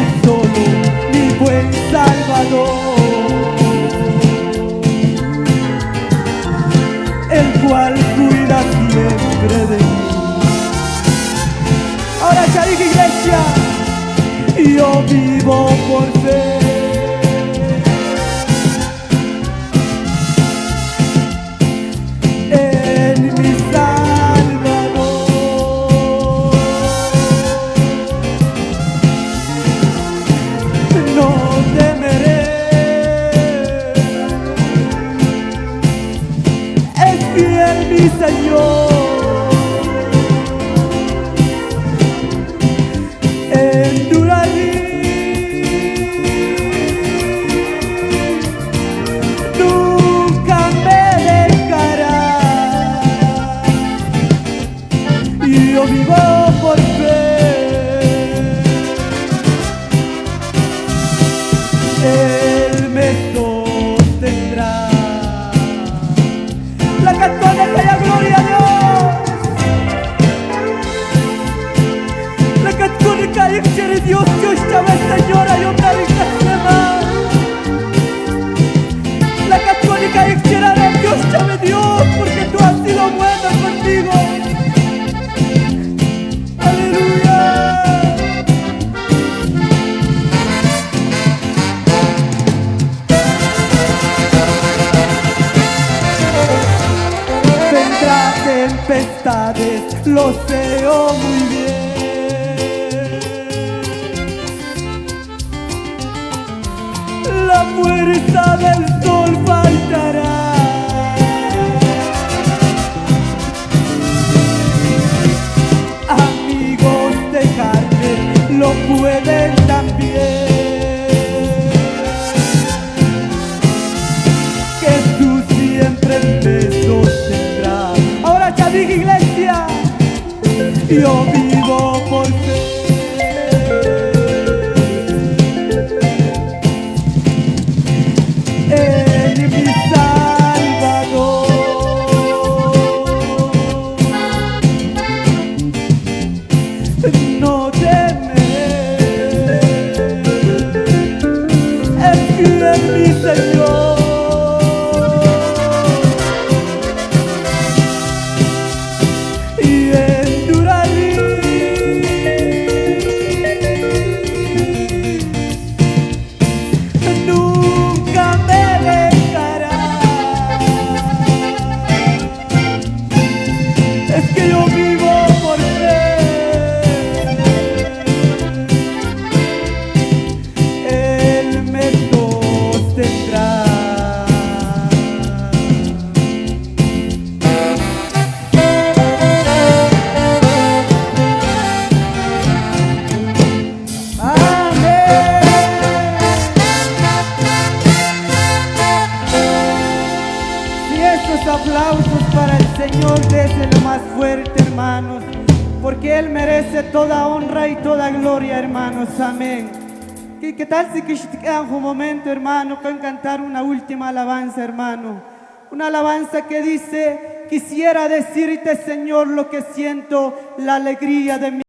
tan solo mi buen Salvador, el cual cuida siempre de mí. Ahora ya dije, iglesia, yo vivo por fe. En mi Salvador no temeré, es fiel mi Señor. Yo vivo por fe, Él me sostendrá. La católica y a gloria a Dios. La católica y quiere Dios, Dios llama Señora, yo me más. La católica y quiere Dios, llame Dios, porque tú has sido bueno contigo. Tempestades, lo sé muy bien. La fuerza del sol faltará. Amigos de carne lo pueden también. Jesús siempre me sostendrá. Ya dije, iglesia, yo vivo por fe. En mi Salvador no temeré, es fiel mi Señor. Aplausos para el Señor, déselo más fuerte, hermanos, porque Él merece toda honra y toda gloria, hermanos. Amén. ¿Qué tal si que un momento, hermano, con cantar una última alabanza, hermano? Una alabanza que dice: quisiera decirte, Señor, lo que siento, la alegría de mi